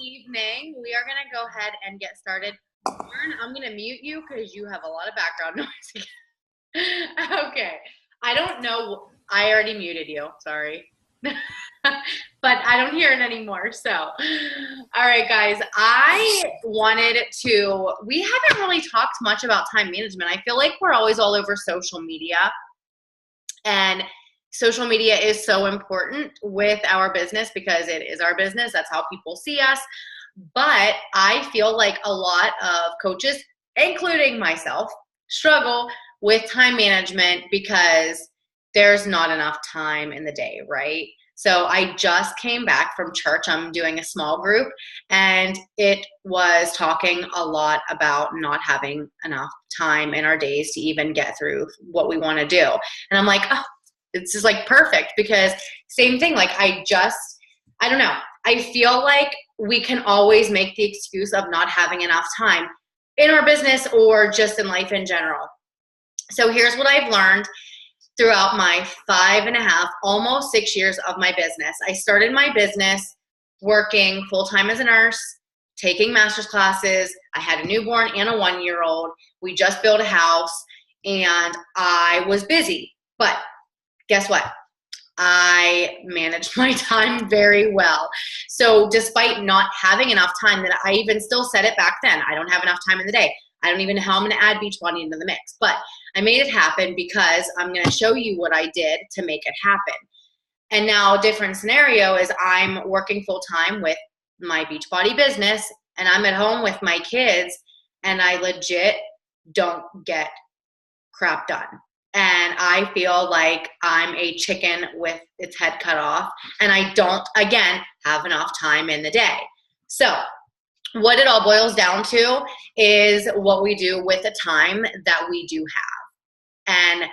evening. We are going to go ahead and get started. Lauren, I'm going to mute you because you have a lot of background noise. Okay. I don't know. I already muted you. Sorry. But I don't hear it anymore. So, all right, guys. We haven't really talked much about time management. I feel like we're always all over social media. And social media is so important with our business because it is our business. That's how people see us. But I feel like a lot of coaches, including myself, struggle with time management because there's not enough time in the day, right? So I just came back from church. I'm doing a small group, and it was talking a lot about not having enough time in our days to even get through what we want to do. And I'm like, oh, this is like perfect because same thing. Like I don't know. I feel like we can always make the excuse of not having enough time in our business or just in life in general. So here's what I've learned throughout my 5.5, almost 6 years of my business. I started my business working full-time as a nurse, taking master's classes. I had a newborn and a 1-year-old. We just built a house and I was busy. But guess what? I managed my time very well. So despite not having enough time, that I even still said it back then, I don't have enough time in the day. I don't even know how I'm going to add Beachbody into the mix. But I made it happen because I'm going to show you what I did to make it happen. And now a different scenario is I'm working full time with my Beachbody business and I'm at home with my kids and I legit don't get crap done. And I feel like I'm a chicken with its head cut off and I don't, again, have enough time in the day. So what it all boils down to is what we do with the time that we do have. And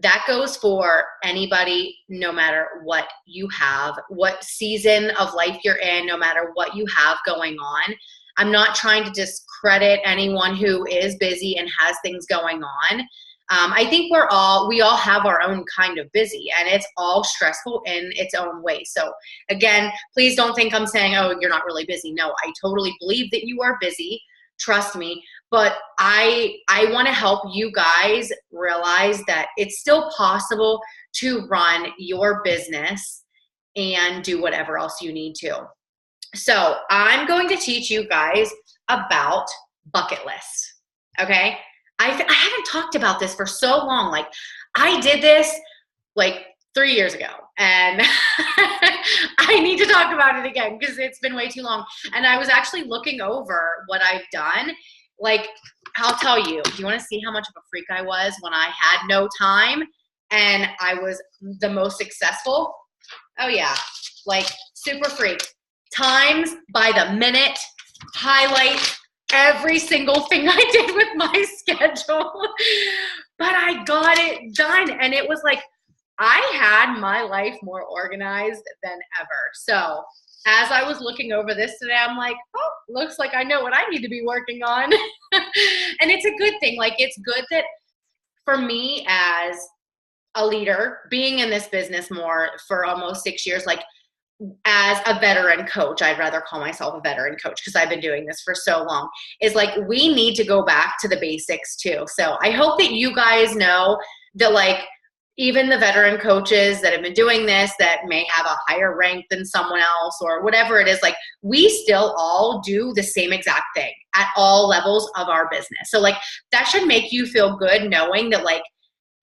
that goes for anybody, no matter what you have, what season of life you're in, no matter what you have going on. I'm not trying to discredit anyone who is busy and has things going on. I think we all have our own kind of busy and it's all stressful in its own way. So again, please don't think I'm saying, oh, you're not really busy. No, I totally believe that you are busy. Trust me. But I want to help you guys realize that it's still possible to run your business and do whatever else you need to. So I'm going to teach you guys about bucket lists. Okay. I haven't talked about this for so long. Like I did this like 3 years ago and I need to talk about it again because it's been way too long. And I was actually looking over what I've done. Like I'll tell you, do you want to see how much of a freak I was when I had no time and I was the most successful? Oh yeah, like super freak. Times by the minute, highlight every single thing I did with my schedule, but I got it done. And it was like, I had my life more organized than ever. So as I was looking over this today, I'm like, oh, looks like I know what I need to be working on. And it's a good thing. Like, it's good that for me as a leader, being in this business more for almost 6 years, like, as a veteran coach, I'd rather call myself a veteran coach because I've been doing this for so long, is like we need to go back to the basics too. So I hope that you guys know that like even the veteran coaches that have been doing this that may have a higher rank than someone else or whatever it is, like we still all do the same exact thing at all levels of our business. So like that should make you feel good knowing that like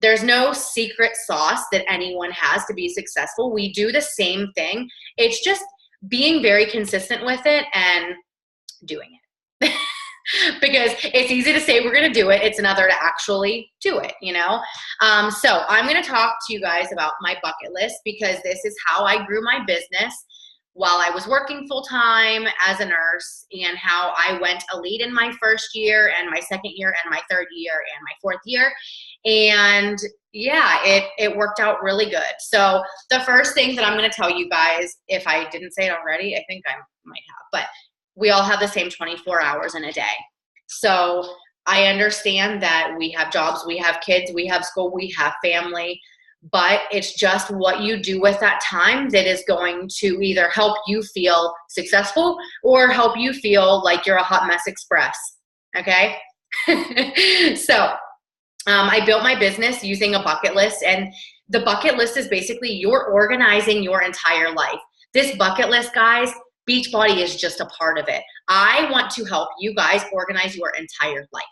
there's no secret sauce that anyone has to be successful. We do the same thing. It's just being very consistent with it and doing it. Because it's easy to say we're going to do it. It's another to actually do it, you know? So I'm going to talk to you guys about my bucket list because this is how I grew my business while I was working full-time as a nurse and how I went elite in my first year and my second year and my third year and my fourth year. And yeah, it worked out really good. So the first thing that I'm going to tell you guys, if I didn't say it already, I think I might have, but we all have the same 24 hours in a day. So I understand that we have jobs, we have kids, we have school, we have family, but it's just what you do with that time that is going to either help you feel successful or help you feel like you're a hot mess express. Okay. So I built my business using a bucket list, and the bucket list is basically you're organizing your entire life. This bucket list, guys, Beachbody is just a part of it. I want to help you guys organize your entire life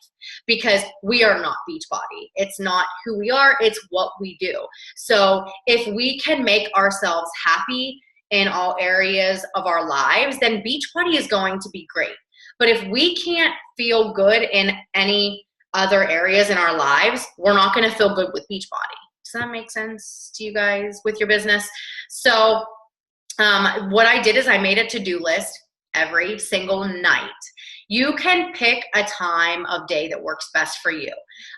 because we are not Beachbody. It's not who we are, it's what we do. So if we can make ourselves happy in all areas of our lives, then Beachbody is going to be great. But if we can't feel good in any other areas in our lives, we're not going to feel good with Beachbody. Does that make sense to you guys with your business? So what I did is I made a to-do list every single night. You can pick a time of day that works best for you.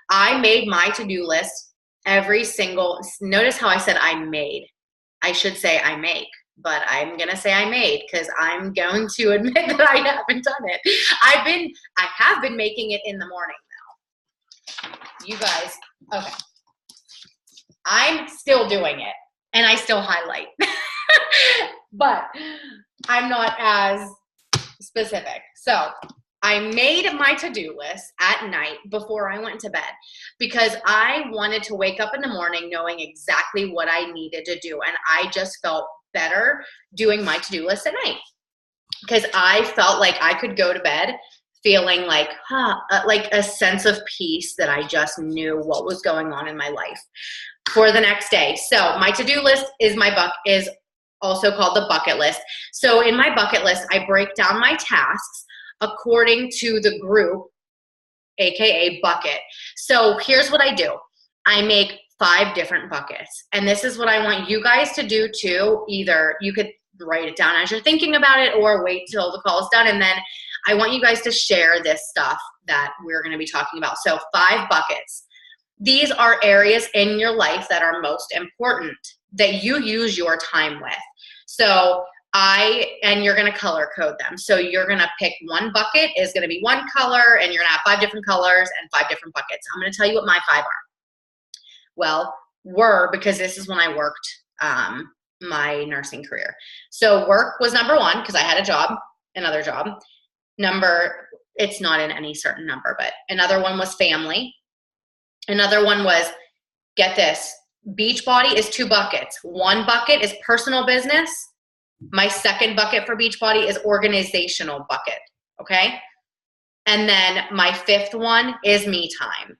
I made my to-do list every single, notice how I said I made. I should say I make, but I'm going to say I made because I'm going to admit that I haven't done it. I have been making it in the morning now. You guys, okay. I'm still doing it and I still highlight, but I'm not as specific. So I made my to-do list at night before I went to bed because I wanted to wake up in the morning knowing exactly what I needed to do. And I just felt better doing my to-do list at night because I felt like I could go to bed feeling like, like a sense of peace that I just knew what was going on in my life for the next day. So my to-do list is is also called the bucket list. So in my bucket list, I break down my tasks according to the group, AKA bucket. So here's what I do. I make 5 different buckets. And this is what I want you guys to do too. Either you could write it down as you're thinking about it or wait till the call is done. And then I want you guys to share this stuff that we're going to be talking about. So 5 buckets. These are areas in your life that are most important that you use your time with. So and you're going to color code them. So you're going to pick one bucket is going to be one color and you're going to have 5 different colors and 5 different buckets. I'm going to tell you what my 5 are. Well, because this is when I worked my nursing career. So work was number 1 because I had a job, another job. It's not in any certain number, but another one was family. Another one was, get this, Beachbody is 2 buckets. One bucket is personal business. My second bucket for Beachbody is organizational bucket, okay? And then my 5th one is me time.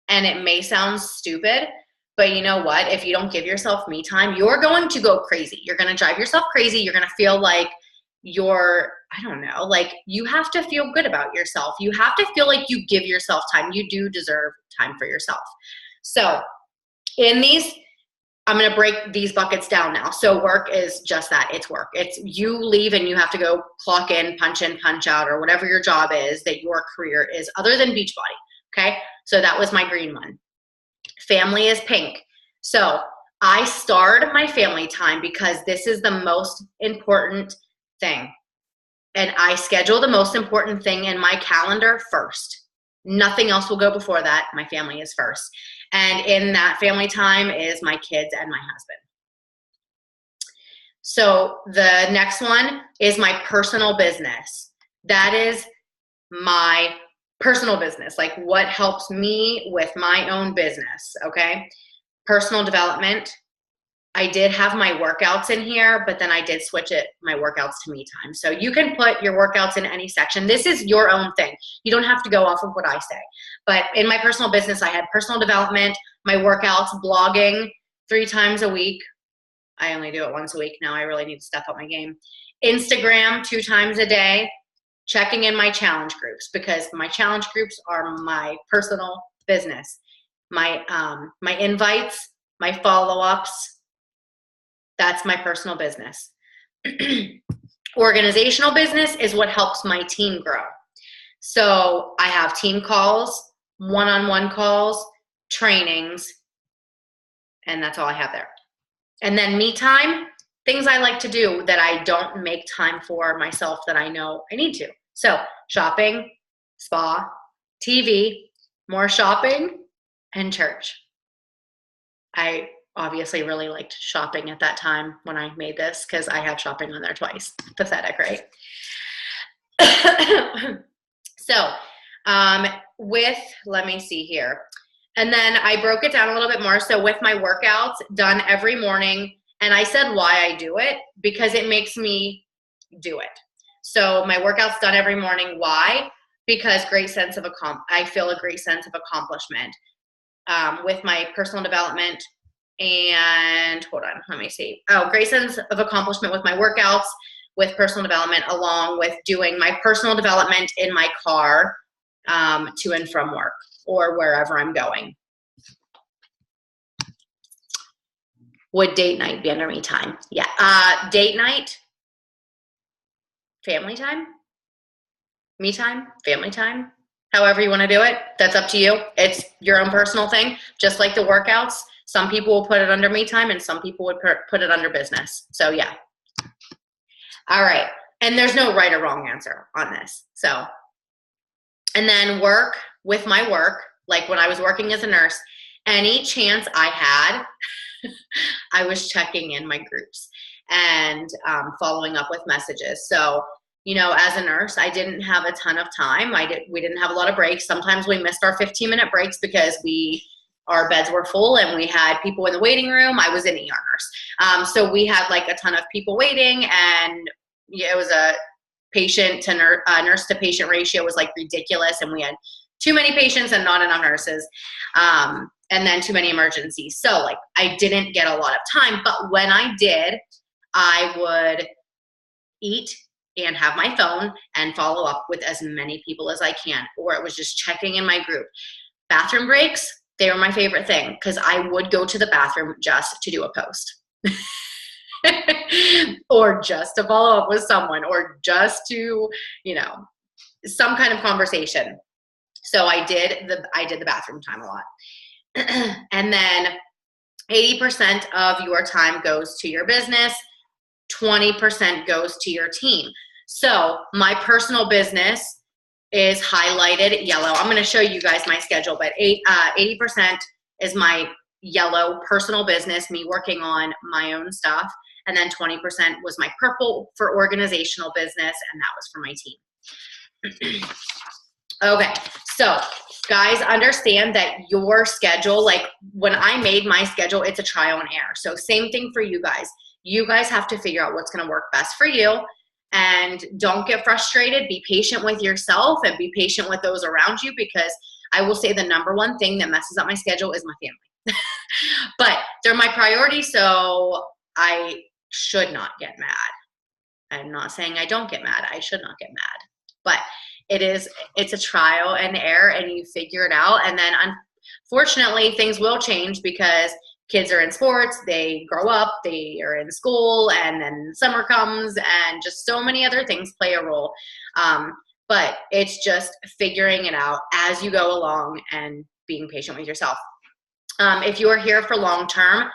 And it may sound stupid, but you know what? If you don't give yourself me time, you're going to go crazy. You're going to drive yourself crazy. You're going to feel like I don't know, like you have to feel good about yourself. You have to feel like you give yourself time. You do deserve time for yourself. So in these, I'm going to break these buckets down now. So work is just that. It's work. It's you leave and you have to go clock in, punch out, or whatever your job is that your career is other than Beachbody. Okay. So that was my green one. Family is pink. So I starred my family time because this is the most important thing. And I schedule the most important thing in my calendar first. Nothing else will go before that. My family is first. And in that family time is my kids and my husband. So the next one is my personal business. That is my personal business, like what helps me with my own business, okay? Personal development. I did have my workouts in here, but then I did switch my workouts to me time. So you can put your workouts in any section. This is your own thing. You don't have to go off of what I say. But in my personal business, I had personal development, my workouts, blogging 3 times a week. I only do it once a week now. I really need to step up my game. Instagram 2 times a day. Checking in my challenge groups because my challenge groups are my personal business. My invites, my follow-ups, that's my personal business. Organizational business is what helps my team grow. So I have team calls, one-on-one calls, trainings, and that's all I have there. And then me time, things I like to do that I don't make time for myself that I know I need to. So shopping, spa, TV, more shopping, and church. I obviously really liked shopping at that time when I made this because I have shopping on there twice. Pathetic, right? So let me see here. And then I broke it down a little bit more. So with my workouts done every morning, and I said why I do it, because it makes me do it. So my workouts done every morning. Why? Because I feel a great sense of accomplishment with my personal development. And hold on, let me see. Oh, great sense of accomplishment with my workouts, with personal development, along with doing my personal development in my car to and from work or wherever I'm going. Would date night be under me time? Yeah. Date night, family time, me time, family time, however you want to do it. That's up to you. It's your own personal thing. Just like the workouts, some people will put it under me time and some people would put it under business. So yeah. All right. And there's no right or wrong answer on this. So, and then work with my work, like when I was working as a nurse, any chance I had, I was checking in my groups and following up with messages. So, you know, as a nurse, I didn't have a ton of time. We didn't have a lot of breaks. Sometimes we missed our 15-minute breaks because our beds were full and we had people in the waiting room. I was an ER nurse. So we had like a ton of people waiting, and it was a patient to nurse to patient ratio was like ridiculous. And we had too many patients and not enough nurses. And then too many emergencies. So like I didn't get a lot of time, but when I did, I would eat and have my phone and follow up with as many people as I can, or it was just checking in my group. Bathroom breaks, they were my favorite thing because I would go to the bathroom just to do a post. Or just to follow up with someone, or just to, you know, some kind of conversation. So I did the bathroom time a lot. And then 80% of your time goes to your business, 20% goes to your team. So my personal business is highlighted yellow. I'm going to show you guys my schedule, but 80% is my yellow personal business, me working on my own stuff. And then 20% was my purple for organizational business, and that was for my team. Okay, so guys, understand that your schedule, like when I made my schedule, it's a trial and error. So same thing for you guys. You guys have to figure out what's going to work best for you, and don't get frustrated. Be patient with yourself and be patient with those around you, because I will say the number one thing that messes up my schedule is my family. But they're my priority, so I should not get mad. I'm not saying I don't get mad. I should not get mad. But it's a trial and error, and you figure it out. And then unfortunately things will change because kids are in sports, they grow up, they are in school, and then summer comes, and just so many other things play a role. But it's just figuring it out as you go along and being patient with yourself. If you are here for long term,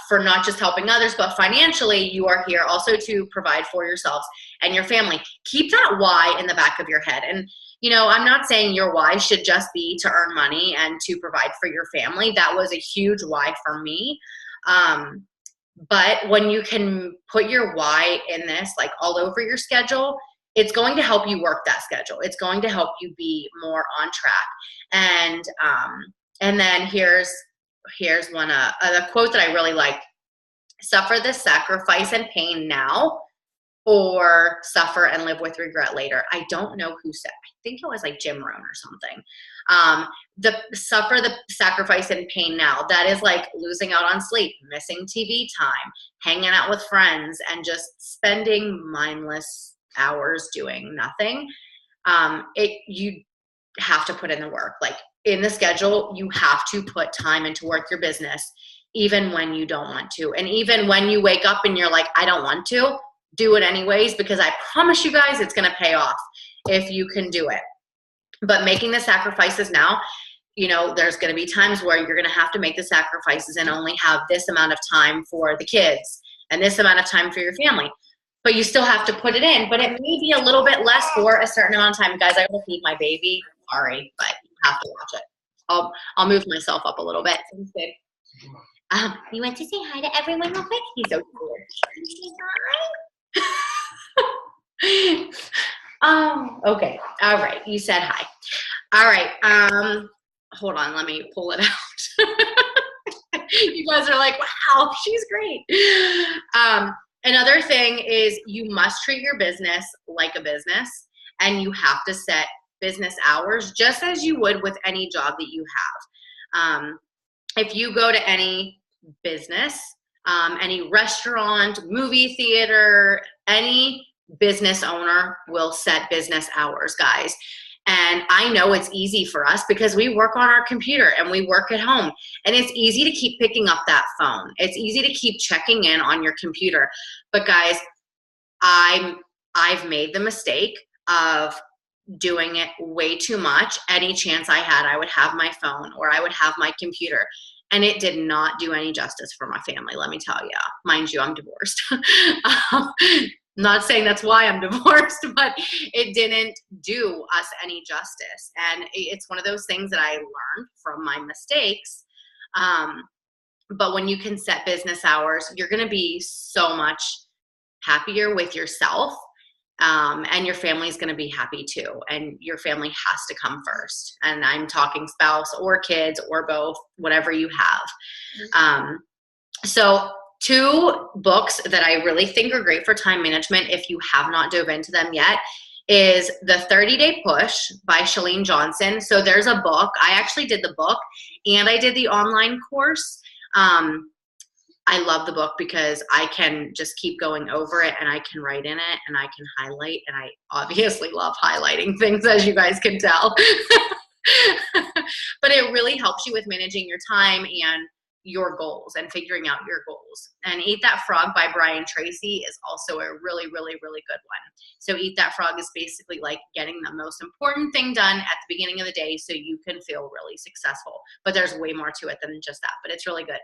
for not just helping others, but financially, you are here also to provide for yourselves and your family. Keep that why in the back of your head. And, you know, I'm not saying your why should just be to earn money and to provide for your family. That was a huge why for me. But when you can put your why in this, like all over your schedule, it's going to help you work that schedule. It's going to help you be more on track. And then here's one, a quote that I really like. Suffer the sacrifice and pain now, or suffer and live with regret later. I don't know who said, I think it was like Jim Rohn or something. Suffer the sacrifice and pain now. That is like losing out on sleep, missing TV time, hanging out with friends, and just spending mindless hours doing nothing. You have to put in the work. Like in the schedule, you have to put time into work your business, even when you don't want to. And even when you wake up and you're like, I don't want to, do it anyways, because I promise you guys it's going to pay off if you can do it. But making the sacrifices now, you know, there's going to be times where you're going to have to make the sacrifices and only have this amount of time for the kids and this amount of time for your family. But you still have to put it in, but it may be a little bit less for a certain amount of time. Guys, I will feed my baby. Sorry, but you have to watch it. I'll move myself up a little bit. You want to say hi to everyone real quick? He's so cute. Hi. Okay. All right. You said hi. All right. Hold on. Let me pull it out. You guys are like, wow, she's great. Another thing is you must treat your business like a business, and you have to set business hours just as you would with any job that you have. If you go to any business, any restaurant, movie theater, any business owner will set business hours, guys. And I know it's easy for us because we work on our computer and we work at home. And it's easy to keep picking up that phone. It's easy to keep checking in on your computer. But guys, I've made the mistake of doing it way too much. Any chance I had, I would have my phone or I would have my computer. And it did not do any justice for my family, let me tell you. Mind you, I'm divorced. Not saying that's why I'm divorced, but it didn't do us any justice. And it's one of those things that I learned from my mistakes. But when you can set business hours, you're going to be so much happier with yourself. And your family's going to be happy too. And your family has to come first. And I'm talking spouse or kids or both, whatever you have. So 2 books that I really think are great for time management, if you have not dove into them yet, is The 30-Day Push by Chalene Johnson. So there's a book. I actually did the book and I did the online course. I love the book because I can just keep going over it and I can write in it and I can highlight, and I obviously love highlighting things, as you guys can tell. But it really helps you with managing your time and your goals and figuring out your goals. And Eat That Frog by Brian Tracy is also a really, really, really good one. So Eat That Frog is basically like getting the most important thing done at the beginning of the day so you can feel really successful. But there's way more to it than just that, but it's really good.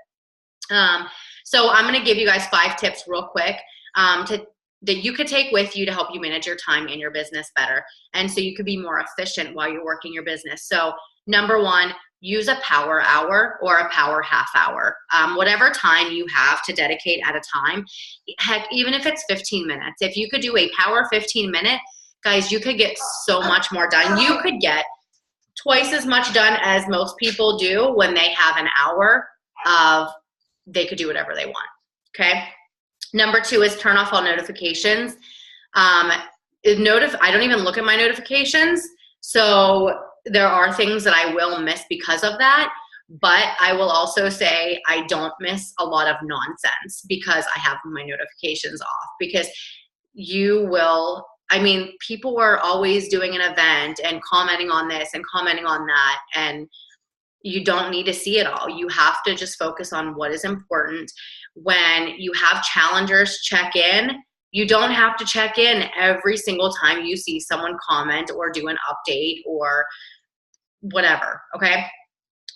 So I'm going to give you guys 5 tips real quick that you could take with you to help you manage your time and your business better. And so you could be more efficient while you're working your business. So number 1, use a power hour or a power half hour. Whatever time you have to dedicate at a time, heck, even if it's 15 minutes, if you could do a power 15-minute, guys, you could get so much more done. You could get twice as much done as most people do when they have an hour of they could do whatever they want. Okay. Number 2 is turn off all notifications. I don't even look at my notifications. So there are things that I will miss because of that. But I will also say I don't miss a lot of nonsense because I have my notifications off, because people are always doing an event and commenting on this and commenting on that. And you don't need to see it all. You have to just focus on what is important. When you have challengers check in, you don't have to check in every single time you see someone comment or do an update or whatever, okay?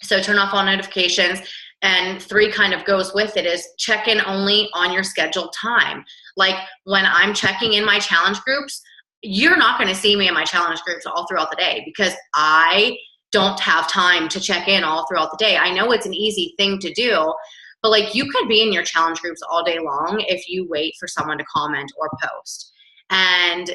So turn off all notifications. And 3 kind of goes with it is check in only on your scheduled time. Like when I'm checking in my challenge groups, you're not going to see me in my challenge groups all throughout the day because I don't have time to check in all throughout the day. I know it's an easy thing to do, but like you could be in your challenge groups all day long if you wait for someone to comment or post. And,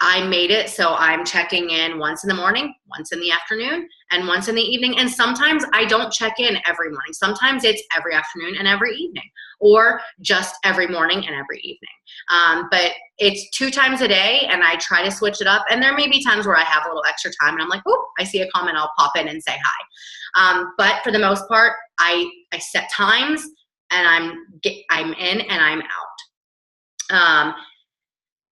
I made it so I'm checking in once in the morning, once in the afternoon, and once in the evening. And sometimes I don't check in every morning. Sometimes it's every afternoon and every evening, or just every morning and every evening. But it's 2 times a day, and I try to switch it up. And there may be times where I have a little extra time, and I'm like, oh, I see a comment, I'll pop in and say hi. But for the most part, I set times, and I'm in and I'm out.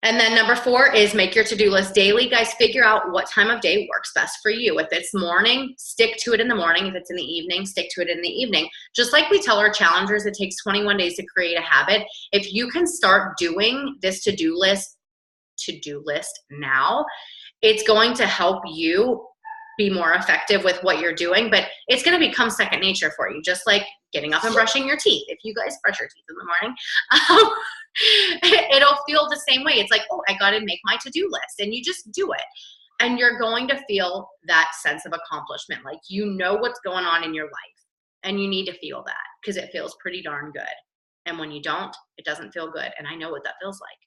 And then number 4 is make your to-do list daily. Guys, figure out what time of day works best for you. If it's morning, stick to it in the morning. If it's in the evening, stick to it in the evening. Just like we tell our challengers, it takes 21 days to create a habit. If you can start doing this to-do list now, it's going to help you be more effective with what you're doing, but it's going to become second nature for you, just like getting up and brushing your teeth. If you guys brush your teeth in the morning, it'll feel the same way. It's like, oh, I got to make my to-do list, and you just do it. And you're going to feel that sense of accomplishment. Like, you know what's going on in your life And you need to feel that because it feels pretty darn good. And when you don't, it doesn't feel good. And I know what that feels like.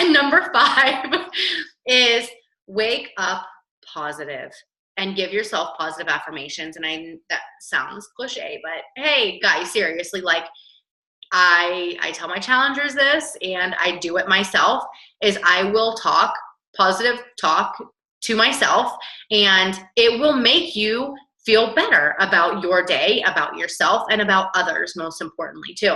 And number 5 is wake up positive and give yourself positive affirmations. And that sounds cliche, but hey, guys, seriously, like I tell my challengers this, and I do it myself, is I will talk positive talk to myself, and it will make you feel better about your day, about yourself, and about others, most importantly, too.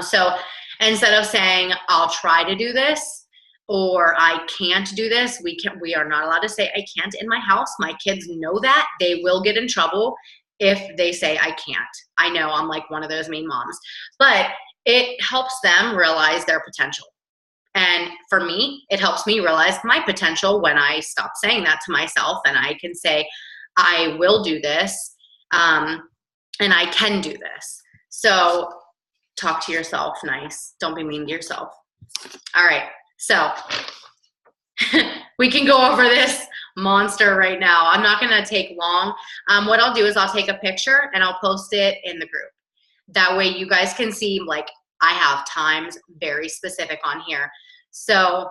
So instead of saying, I'll try to do this, or I can't do this, we are not allowed to say I can't in my house. My kids know that. They will get in trouble if they say I can't. I know I'm like one of those mean moms, but it helps them realize their potential. And for me, it helps me realize my potential when I stop saying that to myself, and I can say, I will do this, and I can do this. So talk to yourself nice. Don't be mean to yourself. All right. So we can go over this monster right now. I'm not going to take long. What I'll do is I'll take a picture and I'll post it in the group. That way you guys can see, like, I have times very specific on here. So,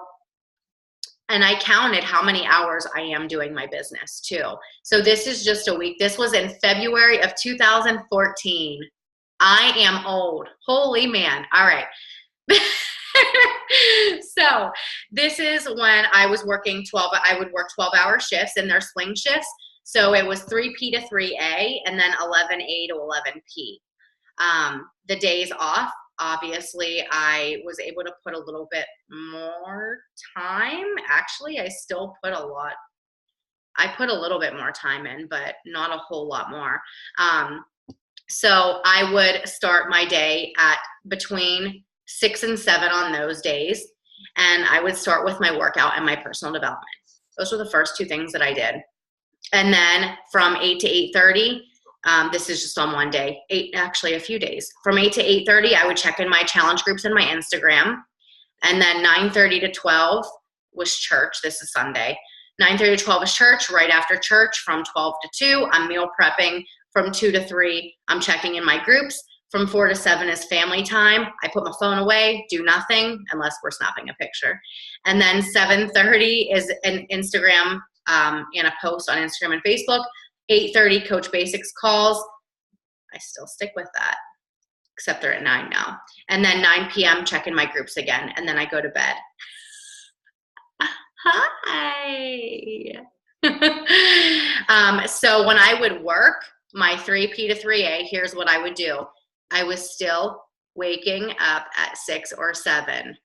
and I counted how many hours I am doing my business too. So this is just a week. This was in February of 2014. I am old. Holy man. All right. So this is when I was working I would work 12-hour shifts, and they're swing shifts. So it was 3P to 3A and then 11A to 11P. The days off, obviously, I was able to put a little bit more time. Actually, I still put a lot. I put a little bit more time in, but not a whole lot more. So I would start my day at between 6 and 7 on those days, and I would start with my workout and my personal development. Those were the first 2 things that I did. And then from 8 to 8:30, this is just on one day, actually a few days. From 8 to 8:30, I would check in my challenge groups and my Instagram. And then 9:30 to 12 was church. This is Sunday. 9:30 to 12 is church. Right after church, from 12 to 2, I'm meal prepping. From 2 to 3, I'm checking in my groups. From 4 to 7 is family time. I put my phone away, do nothing unless we're snapping a picture. And then 7:30 is an Instagram and a post on Instagram and Facebook. 8:30 Coach Basics calls. I still stick with that, except they're at 9 now. And then 9 p.m. check in my groups again, and then I go to bed. Hi. So when I would work my 3P to 3A, here's what I would do. I was still waking up at 6 or 7.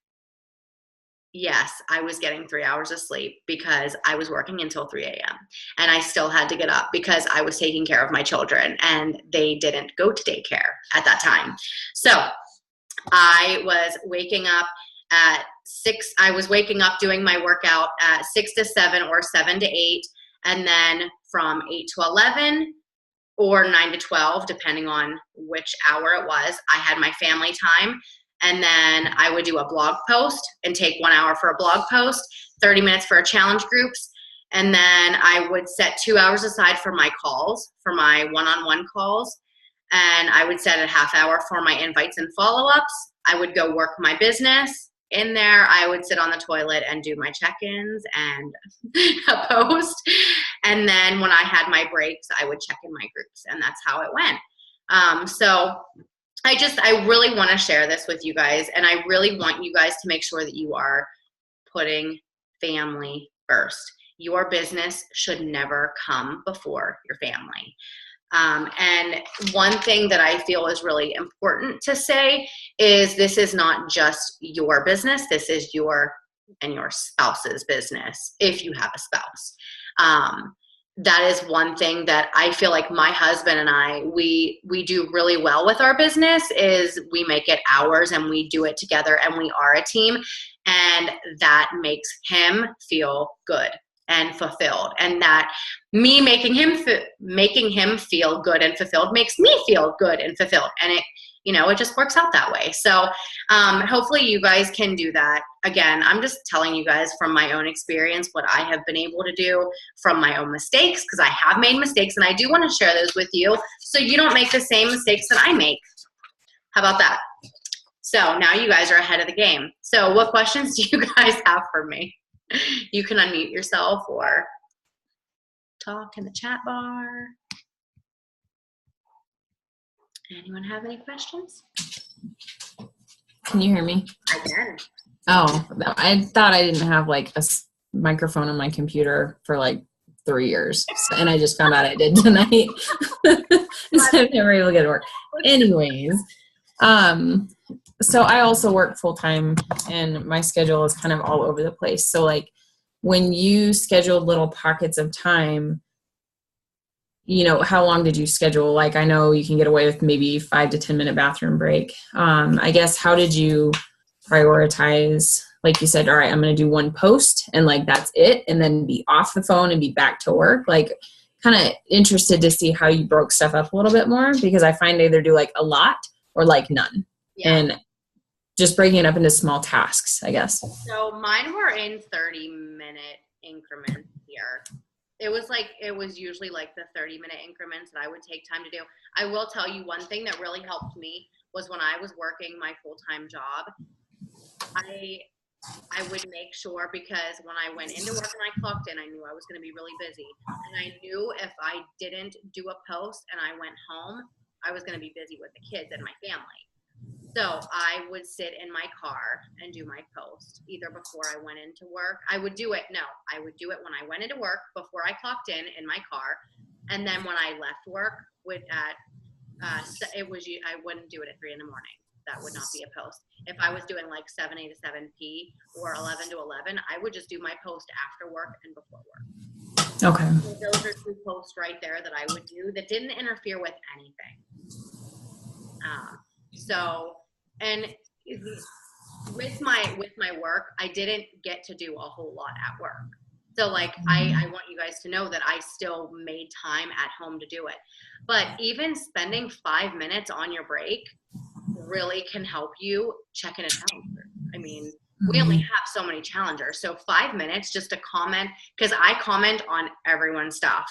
Yes, I was getting 3 hours of sleep because I was working until 3 a.m. And I still had to get up because I was taking care of my children, and they didn't go to daycare at that time. So I was waking up at 6. I was waking up doing my workout at 6 to 7 or 7 to 8. And then from 8 to 11 or 9 to 12, depending on which hour it was, I had my family time. And then I would do a blog post and take 1 hour for a blog post, 30 minutes for a challenge groups. And then I would set 2 hours aside for my calls, for my one-on-one calls. And I would set a half hour for my invites and follow-ups. I would go work my business. In there, I would sit on the toilet and do my check-ins and a post. And then when I had my breaks, I would check in my groups, and that's how it went. So I really want to share this with you guys, and I really want you guys to make sure that you are putting family first. Your business should never come before your family. And one thing that I feel is really important to say is this is not just your business. This is your and your spouse's business if you have a spouse. That is one thing that I feel like my husband and I, we do really well with our business is we make it ours and we do it together and we are a team, and that makes him feel good and fulfilled, and that me making him feel good and fulfilled makes me feel good and fulfilled, and it just works out that way. So hopefully you guys can do that. Again, I'm just telling you guys from my own experience what I have been able to do from my own mistakes, because I have made mistakes and I do want to share those with you so you don't make the same mistakes that I make. How about that? So now you guys are ahead of the game. So what questions do you guys have for me? You can unmute yourself or talk in the chat bar. Anyone have any questions? Can you hear me? I can. Oh, I thought I didn't have like a microphone on my computer for like 3 years. And I just found out I did tonight. So I'm never able to get to work. Anyways, so I also work full time and my schedule is kind of all over the place. So like when you schedule little pockets of time, how long did you schedule? Like, I know you can get away with maybe 5 to 10 minute bathroom break. I guess, how did you prioritize? Like you said, all right, I'm going to do one post and like, that's it. And then be off the phone and be back to work. Like, kind of interested to see how you broke stuff up a little bit more, because I find I either do like a lot or like none. Yeah. And just breaking it up into small tasks, I guess. So mine were in 30-minute increments here. It was usually like the 30-minute increments that I would take time to do. I will tell you one thing that really helped me was when I was working my full-time job, I would make sure, because when I went into work and I clocked in, I knew I was going to be really busy. And I knew if I didn't do a post and I went home, I was going to be busy with the kids and my family. So I would sit in my car and do my post either before I went into work. I would do it when I went into work before I clocked in my car. And then when I left work I wouldn't do it at 3 in the morning. That would not be a post. If I was doing like 7 A to 7 P or 11 to 11, I would just do my post after work and before work. Okay. So those are 2 posts right there that I would do that didn't interfere with anything. And with my work, I didn't get to do a whole lot at work. So like, I want you guys to know that I still made time at home to do it. But even spending 5 minutes on your break really can help you check in a calendar. I mean, we only have so many challengers. So 5 minutes just to comment, because I comment on everyone's stuff.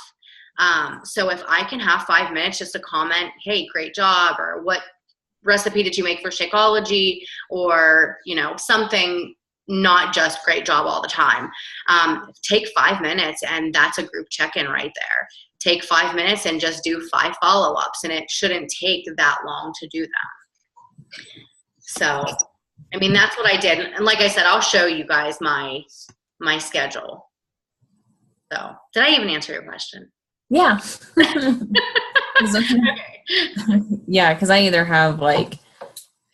So if I can have 5 minutes just to comment, hey, great job, or what recipe did you make for Shakeology, or something, not just great job all the time. Take 5 minutes, and that's a group check-in right there. Take 5 minutes and just do 5 follow-ups, and it shouldn't take that long to do that. So, I mean, that's what I did. And like I said, I'll show you guys my schedule. So, did I even answer your question? Yeah. Okay. Yeah, because I either have like,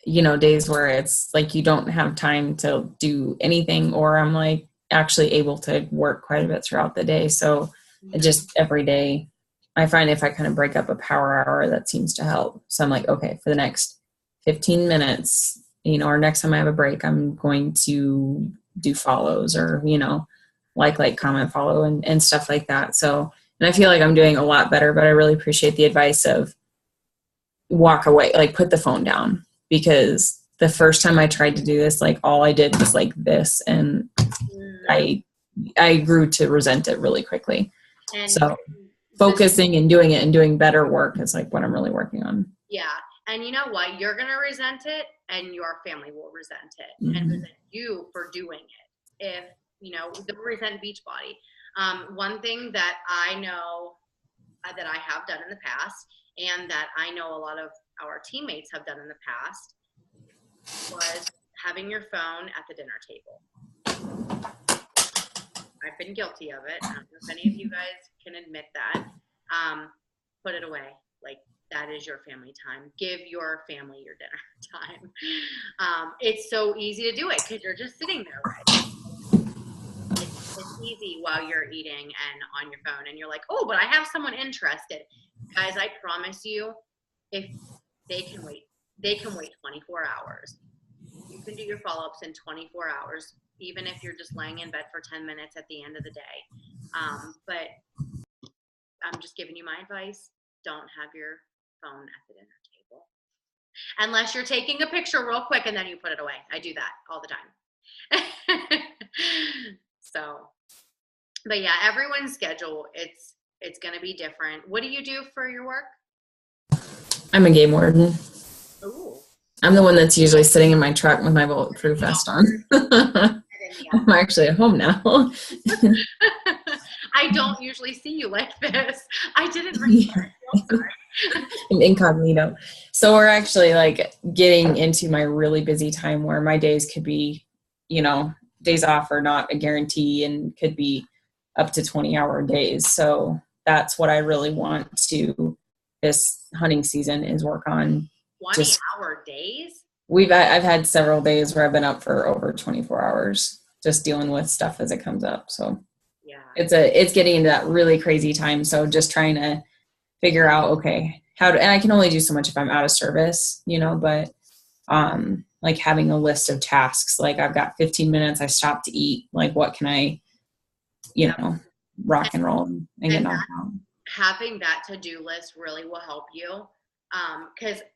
days where it's like you don't have time to do anything, or I'm like actually able to work quite a bit throughout the day. So just every day, I find if I kind of break up a power hour, that seems to help. So I'm like, okay, for the next 15 minutes, or next time I have a break, I'm going to do follows or, like, comment, follow, and stuff like that. So, and I feel like I'm doing a lot better, but I really appreciate the advice of walk away, like put the phone down, because the first time I tried to do this, like all I did was like this, and I grew to resent it really quickly. And so focusing and doing it and doing better work is like what I'm really working on. Yeah. And you know what? You're going to resent it, and your family will resent it and resent you for doing it. If, they'll resent Beachbody. One thing that I know that I have done in the past, and that I know a lot of our teammates have done in the past, was having your phone at the dinner table. I've been guilty of it. I don't know if any of you guys can admit that. Put it away. Like, that is your family time. Give your family your dinner time. It's so easy to do it because you're just sitting there, right? It's easy while you're eating and on your phone, and you're like, oh, but I have someone interested. Guys, I promise you, if they can wait 24 hours. You can do your follow-ups in 24 hours, even if you're just laying in bed for 10 minutes at the end of the day. But I'm just giving you my advice. Don't have your phone at the dinner table. Unless you're taking a picture real quick and then you put it away. I do that all the time. So, but yeah, everyone's schedule, it's going to be different. What do you do for your work? I'm a game warden. Ooh. I'm the one that's usually sitting in my truck with my bulletproof vest on. I'm actually at home now. I don't usually see you like this. I didn't realize. I'm sorry. I'm incognito. So we're actually like getting into my really busy time where my days could be, you know, days off are not a guarantee and could be up to 20-hour days. So that's what I really want to this hunting season is work on. 20-hour days? I've had several days where I've been up for over 24 hours just dealing with stuff as it comes up. So yeah, it's getting into that really crazy time. So just trying to figure out, okay, and I can only do so much if I'm out of service, you know, but like having a list of tasks, like I've got 15 minutes, I stop to eat, like what can I, you know, rock and roll and get knocked out. Having that to-do list really will help you.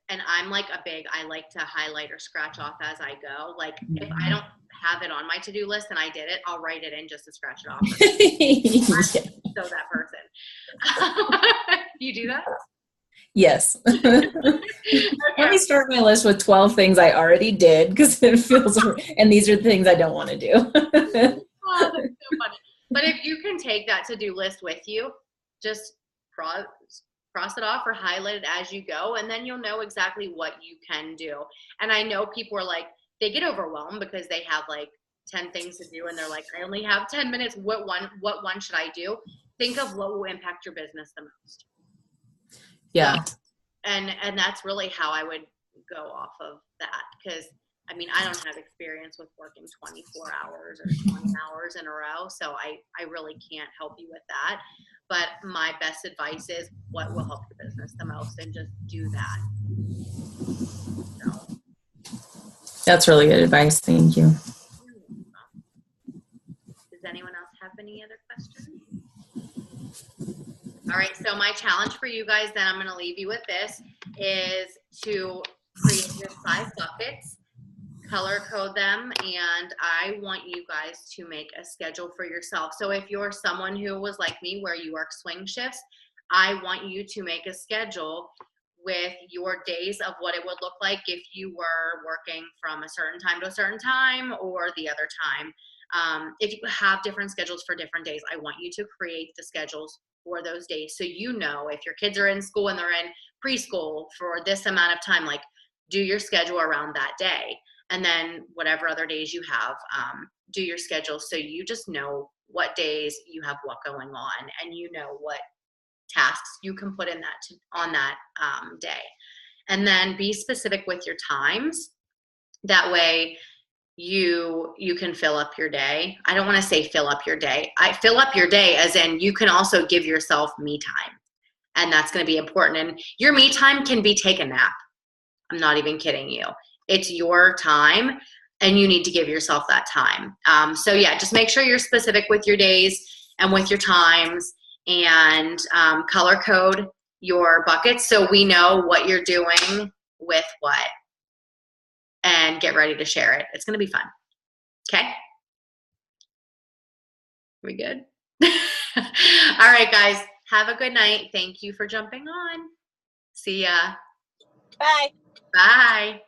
And I'm like I like to highlight or scratch off as I go. Like if I don't have it on my to-do list and I did it, I'll write it in just to scratch it off. Yeah. So that person. You do that? Yes. Okay. Let me start my list with 12 things I already did because it feels, and these are things I don't want to do. Oh, that's so funny. But if you can take that to-do list with you, just cross it off or highlight it as you go, and then you'll know exactly what you can do. And I know people are like, they get overwhelmed because they have like 10 things to do and they're like, I only have 10 minutes. What one should I do? Think of what will impact your business the most. Yeah. So, and that's really how I would go off of that, because I mean, I don't have experience with working 24 hours or 20 hours in a row, so I really can't help you with that. But my best advice is what will help your business the most, and just do that. So. That's really good advice. Thank you. Does anyone else have any other questions? All right, so my challenge for you guys, then I'm going to leave you with this, is to create your 5 buckets, color code them, and I want you guys to make a schedule for yourself. So if you're someone who was like me where you work swing shifts, I want you to make a schedule with your days of what it would look like if you were working from a certain time to a certain time or the other time. If you have different schedules for different days, I want you to create the schedules for those days. So you know if your kids are in school and they're in preschool for this amount of time, like do your schedule around that day. And then whatever other days you have, do your schedule so you just know what days you have what going on, and you know what tasks you can put in on that day. And then be specific with your times. That way you can fill up your day. I don't want to say fill up your day. I fill up your day as in you can also give yourself me time. And that's going to be important. And your me time can be take a nap. I'm not even kidding you. It's your time and you need to give yourself that time. So yeah, just make sure you're specific with your days and with your times, and color code your buckets so we know what you're doing with what, and get ready to share it. It's going to be fun. Okay? We good? All right, guys. Have a good night. Thank you for jumping on. See ya. Bye. Bye.